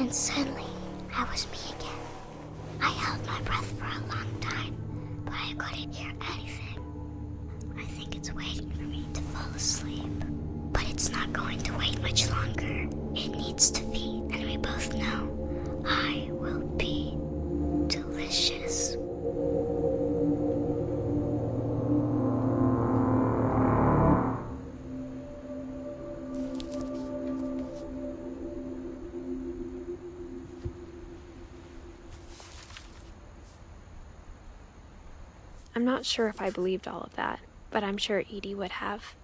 And suddenly, I was me again. I held my breath for a long time, but I couldn't hear anything. I think it's waiting for me to fall asleep. But it's not going to wait much longer. It needs to feed, and we both know I will be delicious. I'm not sure if I believed all of that, but I'm sure Edie would have.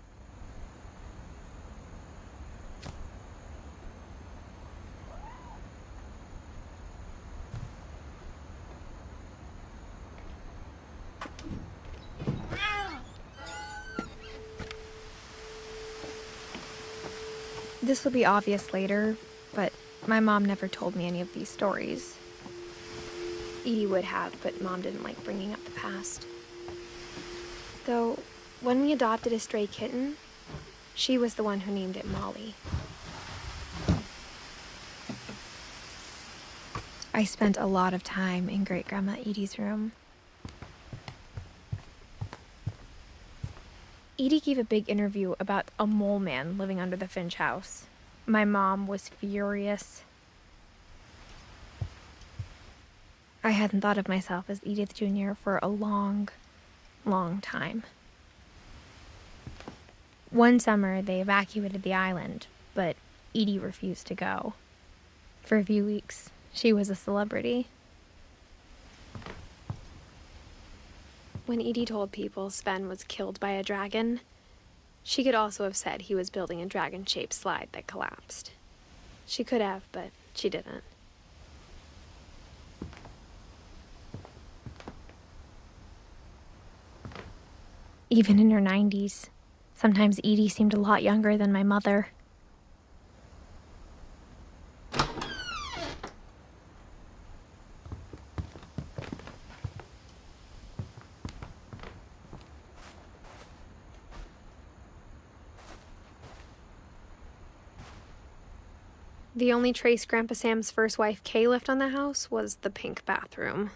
This will be obvious later, but my mom never told me any of these stories. Edie would have, but Mom didn't like bringing up the past. Though, when we adopted a stray kitten, she was the one who named it Molly. I spent a lot of time in Great-Grandma Edie's room. Edie gave a big interview about a mole man living under the Finch house. My mom was furious. I hadn't thought of myself as Edith Jr. for a long time. One summer, they evacuated the island, but Edie refused to go. For a few weeks, she was a celebrity. When Edie told people Sven was killed by a dragon, she could also have said he was building a dragon-shaped slide that collapsed. She could have, but she didn't. Even in her 90s, sometimes Edie seemed a lot younger than my mother. The only trace Grandpa Sam's first wife, Kay, left on the house was the pink bathroom.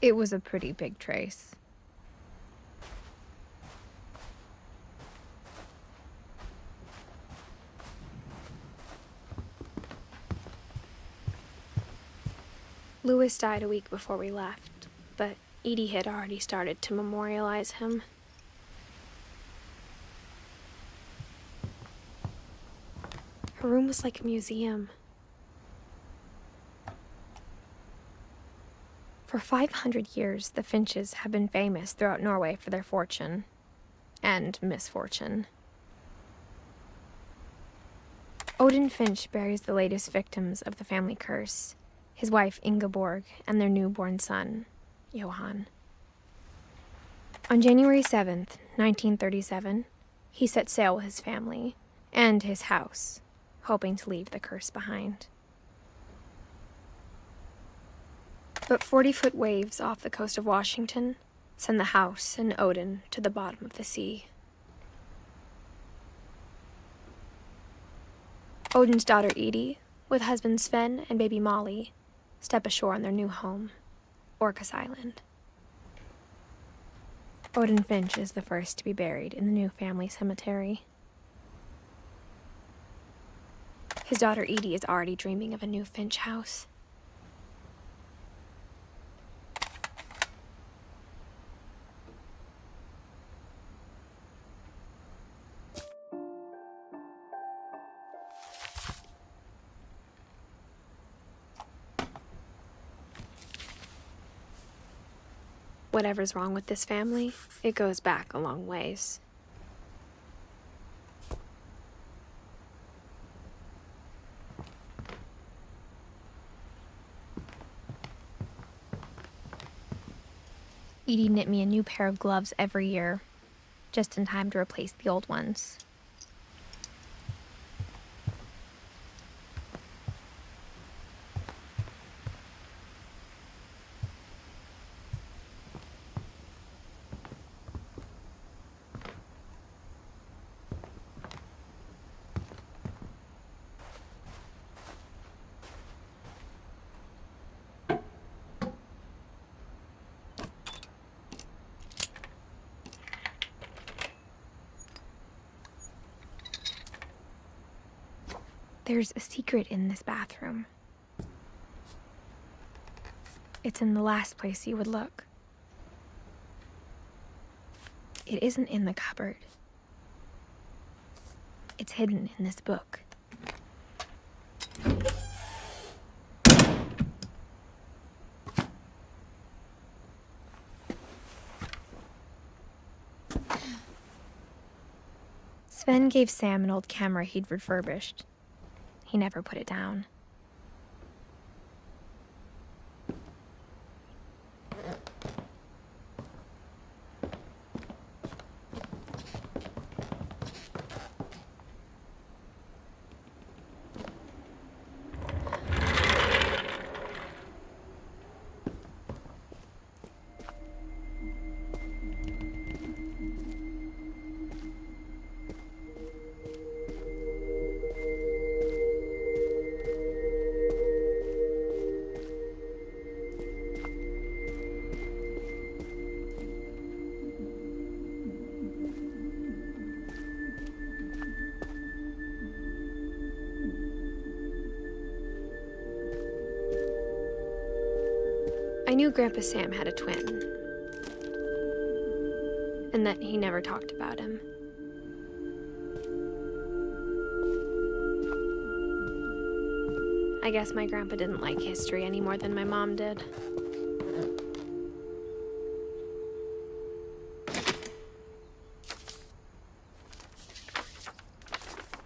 It was a pretty big trace. Louis died a week before we left, but Edie had already started to memorialize him. Her room was like a museum. For 500 years, the Finches have been famous throughout Norway for their fortune and misfortune. Odin Finch buries the latest victims of the family curse, his wife Ingeborg and their newborn son, Johan. On January 7th, 1937, he set sail with his family and his house, hoping to leave the curse behind. But 40-foot waves off the coast of Washington send the house and Odin to the bottom of the sea. Odin's daughter Edie, with husband Sven and baby Molly, step ashore on their new home, Orcas Island. Odin Finch is the first to be buried in the new family cemetery. His daughter Edie is already dreaming of a new Finch house. Whatever's wrong with this family, it goes back a long ways. Edie knit me a new pair of gloves every year, just in time to replace the old ones. There's a secret in this bathroom. It's in the last place you would look. It isn't in the cupboard. It's hidden in this book. Sven gave Sam an old camera he'd refurbished. He never put it down. I knew Grandpa Sam had a twin, and that he never talked about him. I guess my grandpa didn't like history any more than my mom did.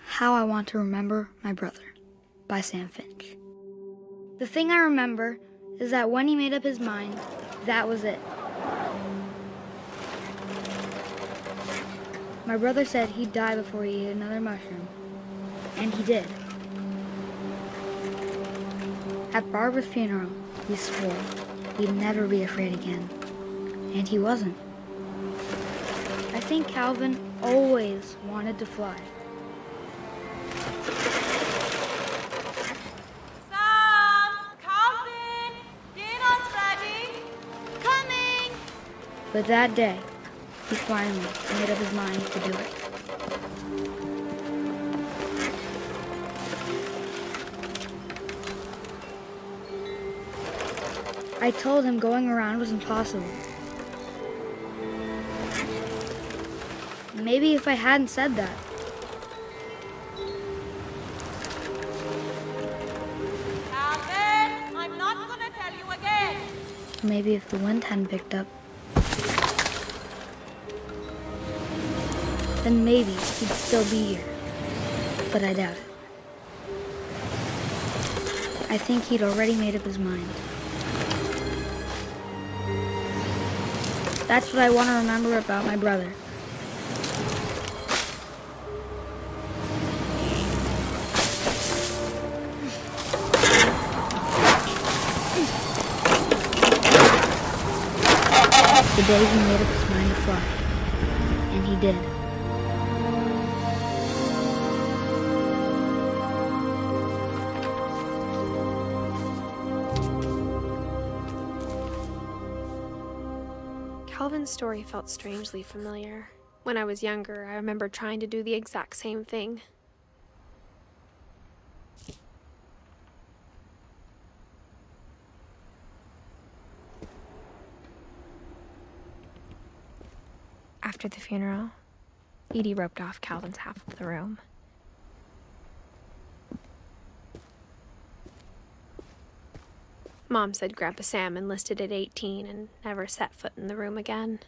How I Want to Remember My Brother by Sam Finch. The thing I remember is that when he made up his mind, that was it. My brother said he'd die before he ate another mushroom, and he did. At Barbara's funeral, he swore he'd never be afraid again, and he wasn't. I think Calvin always wanted to fly. But that day, he finally made up his mind to do it. I told him going around was impossible. Maybe if I hadn't said that. Calvin, I'm not gonna tell you again. Maybe if the wind hadn't picked up, then maybe he'd still be here. But I doubt it. I think he'd already made up his mind. That's what I want to remember about my brother. The day he made up his mind to fly. And he did. Calvin's story felt strangely familiar. When I was younger, I remember trying to do the exact same thing. After the funeral, Edie roped off Calvin's half of the room. Mom said Grandpa Sam enlisted at 18 and never set foot in the room again.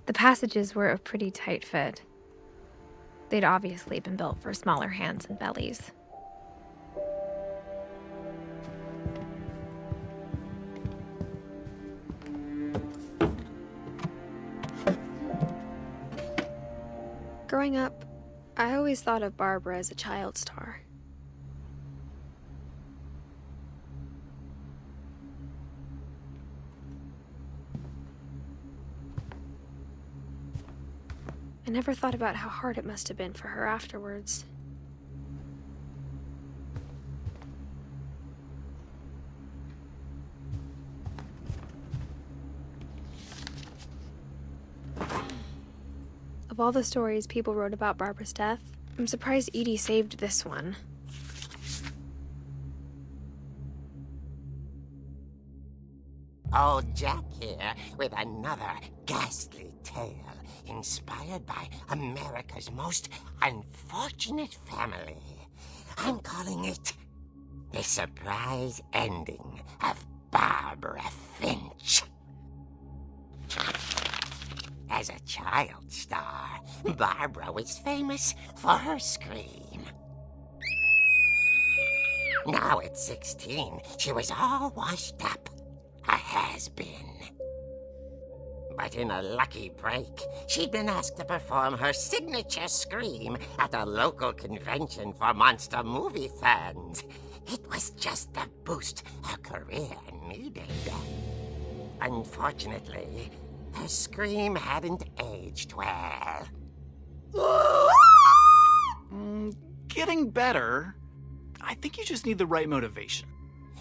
The passages were a pretty tight fit. They'd obviously been built for smaller hands and bellies. Growing up, I always thought of Barbara as a child star, never thought about how hard it must have been for her afterwards. Of all the stories people wrote about Barbara's death, I'm surprised Edie saved this one. Old Jack here with another ghastly tale inspired by America's most unfortunate family. I'm calling it The Surprise Ending of Barbara Finch. As a child star, Barbara was famous for her scream. Now at 16, she was all washed up. A has-been. But in a lucky break, she'd been asked to perform her signature scream at a local convention for monster movie fans. It was just the boost her career needed. Unfortunately, her scream hadn't aged well. Getting better. I think you just need the right motivation.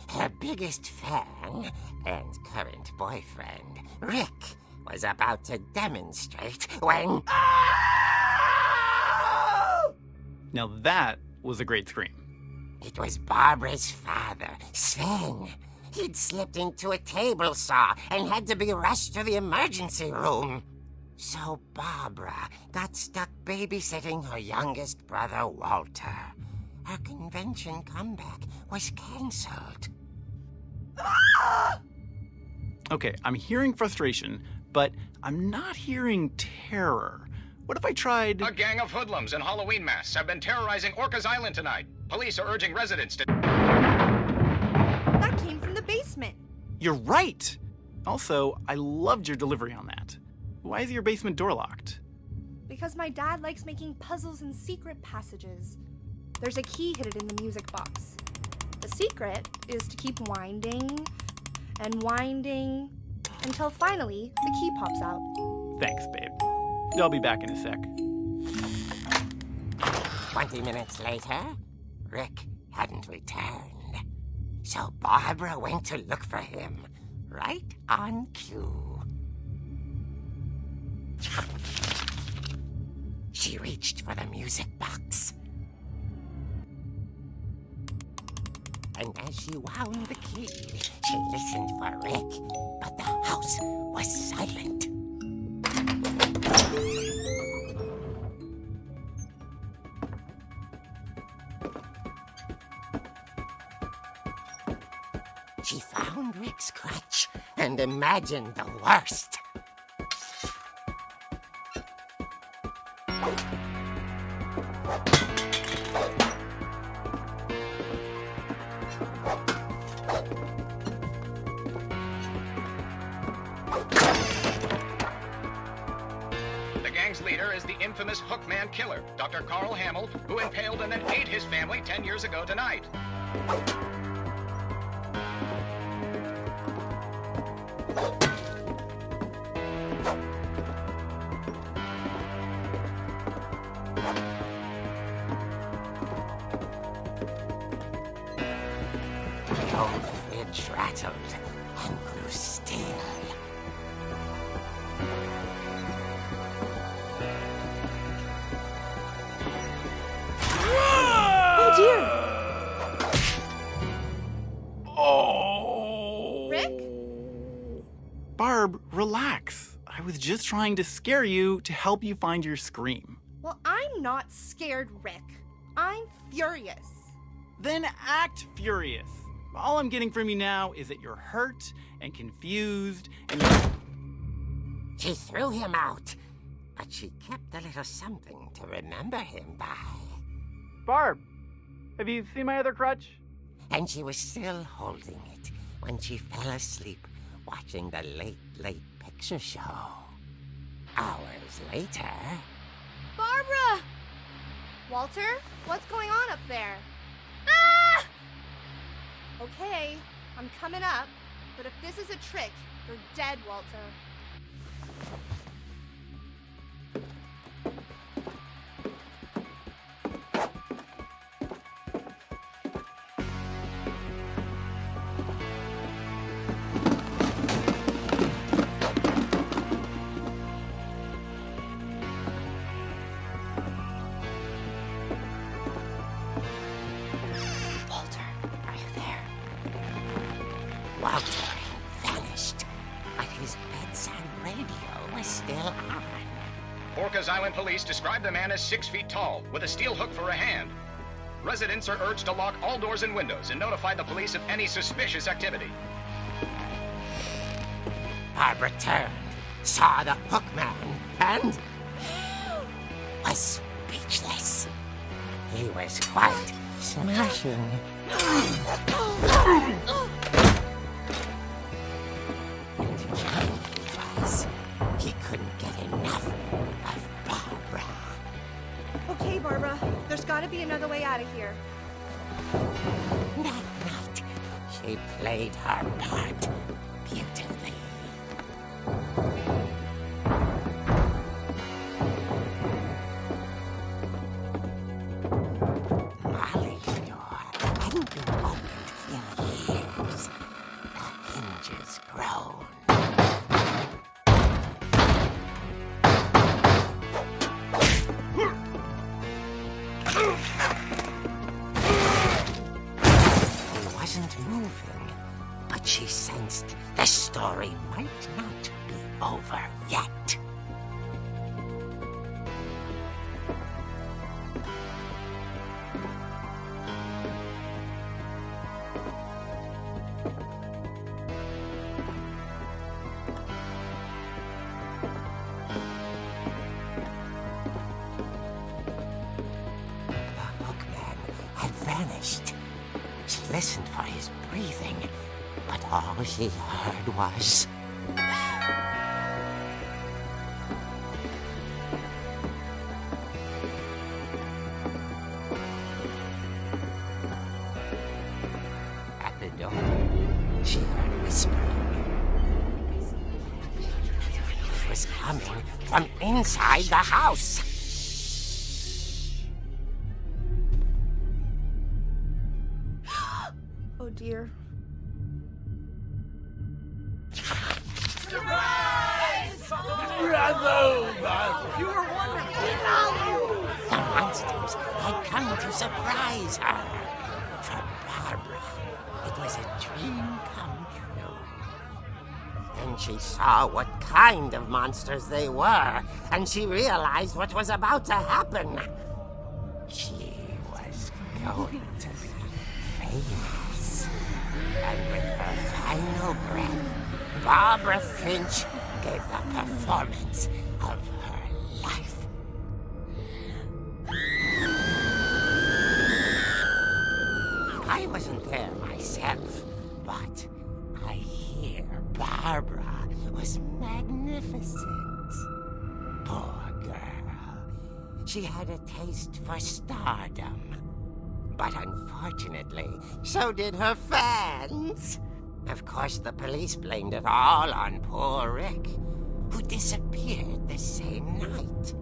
Her biggest fan and current boyfriend, Rick, was about to demonstrate when... Now that was a great scream. It was Barbara's father, Sven. He'd slipped into a table saw and had to be rushed to the emergency room. So Barbara got stuck babysitting her youngest brother, Walter. Her convention comeback was cancelled. Okay, I'm hearing frustration, but I'm not hearing terror. What if I tried... A gang of hoodlums in Halloween masks have been terrorizing Orcas Island tonight. Police are urging residents to... That came from the basement. You're right! Also, I loved your delivery on that. Why is your basement door locked? Because my dad likes making puzzles and secret passages. There's a key hidden in the music box. The secret is to keep winding and winding until finally the key pops out. Thanks, babe. I'll be back in a sec. 20 minutes later, Rick hadn't returned. So Barbara went to look for him, right on cue. She reached for the music box. And as she wound the key, she listened for Rick, but the house was silent. She found Rick's crutch and imagined the worst. The gang's leader is the infamous Hookman killer, Dr. Carl Hamill, who impaled and then ate his family 10 years ago tonight. The old fridge rattled and grew still. Oh dear! Oh! Rick? Barb, relax. I was just trying to scare you to help you find your scream. Well, I'm not scared, Rick. I'm furious. Then act furious. All I'm getting from you now is that you're hurt and confused and She threw him out, but she kept a little something to remember him by. Barb, have you seen my other crutch? And she was still holding it when she fell asleep watching the late picture show. Hours later... Barbara! Walter, what's going on up there? Ah! Okay, I'm coming up, but if this is a trick, you're dead, Walter. lights and radio was still on. Orcas Island police describe the man as 6 feet tall, with a steel hook for a hand. Residents are urged to lock all doors and windows and notify the police of any suspicious activity. Barbara turned, saw the hook man, and was speechless. He was quite smashing. And he was. He couldn't get enough of Barbara. Okay, Barbara, there's gotta be another way out of here. That night, she played her part beautifully. Molly's door hadn't been opened in years. The hinges groaned. He wasn't moving, but she sensed the story might not be over yet. The hookman had vanished. She listened for his breathing, but all she heard was... At the door, she heard whispering. It was coming from inside the house. Oh dear. The monsters had come to surprise her. For Barbara, it was a dream come true. Then she saw what kind of monsters they were, and she realized what was about to happen. She was going to be famous. And with her final breath, Barbara Finch gave the performance of her life. I wasn't there myself, but I hear Barbara was magnificent. Poor girl. She had a taste for stardom. But unfortunately, so did her fans. Of course, the police blamed it all on poor Rick, who disappeared the same night.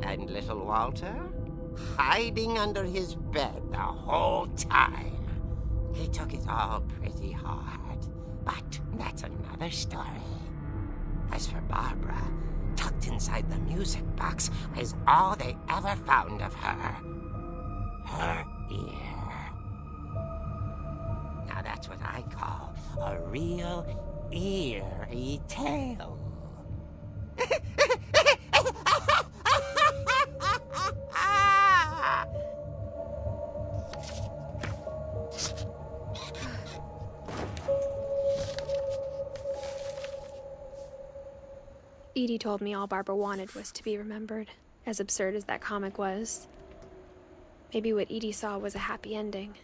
And little Walter? Hiding under his bed the whole time. He took it all pretty hard, but that's another story. As for Barbara, tucked inside the music box was all they ever found of her. Her ear. Now that's what I call a real eerie tale. Edie told me all Barbara wanted was to be remembered, as absurd as that comic was. Maybe what Edie saw was a happy ending.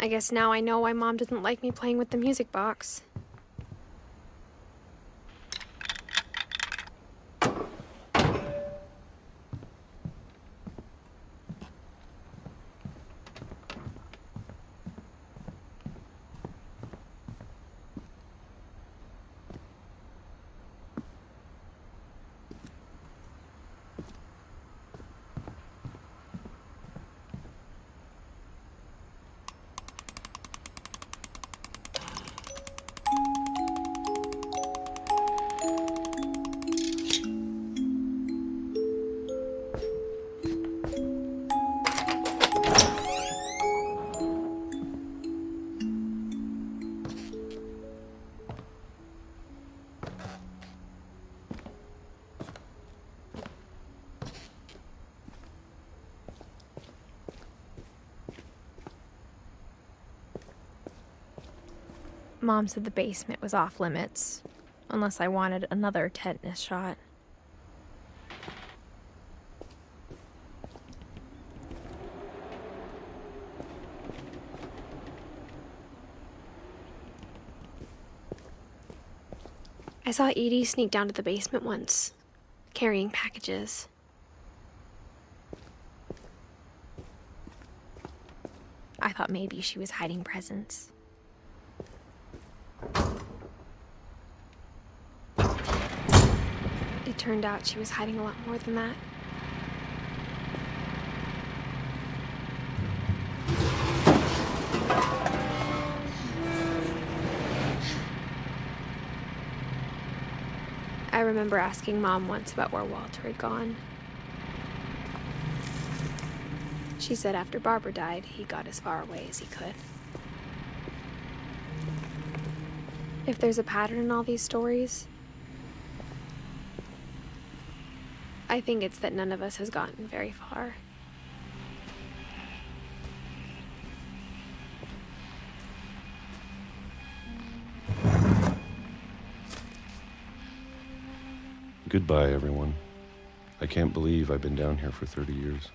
I guess now I know why Mom didn't like me playing with the music box. Mom said the basement was off limits, unless I wanted another tetanus shot. I saw Edie sneak down to the basement once, carrying packages. I thought maybe she was hiding presents. It turned out she was hiding a lot more than that. I remember asking Mom once about where Walter had gone. She said after Barbara died, he got as far away as he could. If there's a pattern in all these stories, I think it's that none of us has gotten very far. Goodbye, everyone. I can't believe I've been down here for 30 years.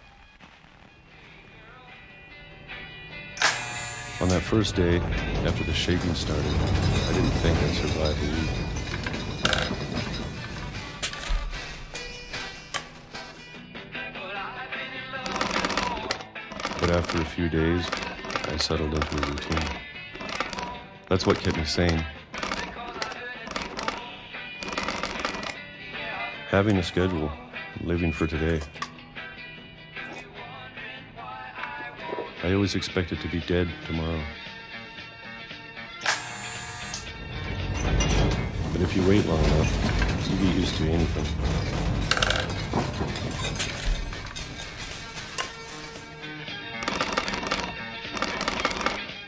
On that first day, after the shaking started, I didn't think I'd survive a week. But after a few days, I settled into a routine. That's what kept me sane. Having a schedule, living for today. I always expected to be dead tomorrow. But if you wait long enough, you get used to anything.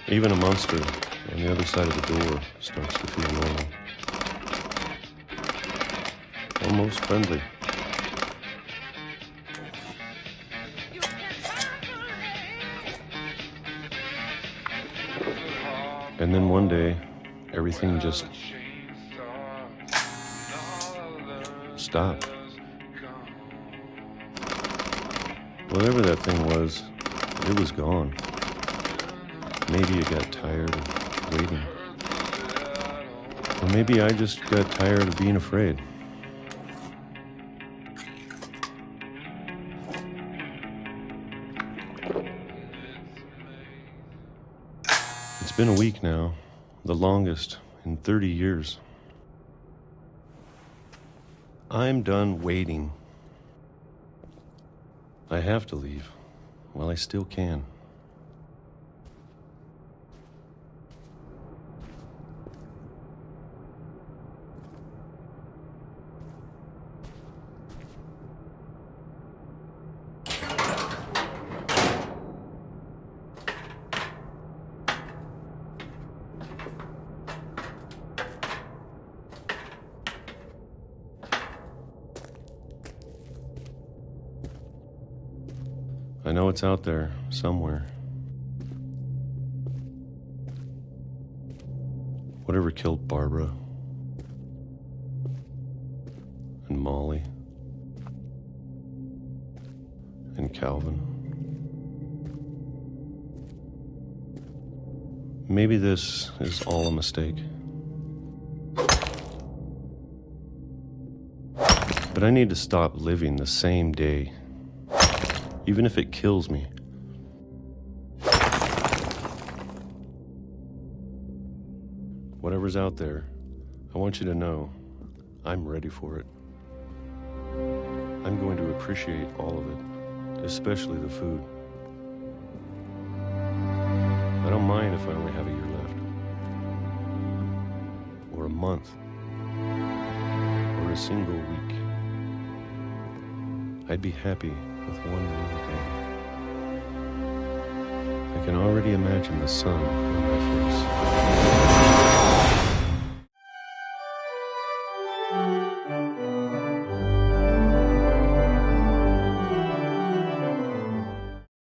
Even a monster on the other side of the door starts to feel normal. Almost friendly. And then one day, everything just stopped. Whatever that thing was, it was gone. Maybe it got tired of waiting. Or maybe I just got tired of being afraid. It's been a week now, the longest in 30 years. I'm done waiting. I have to leave while I still can. I know it's out there somewhere. Whatever killed Barbara and Molly and Calvin. Maybe this is all a mistake. But I need to stop living the same day. Even if it kills me. Whatever's out there, I want you to know I'm ready for it. I'm going to appreciate all of it, especially the food. I don't mind if I only have a year left, or a month, or a single week. I'd be happy with one more day. I can already imagine the sun on my face.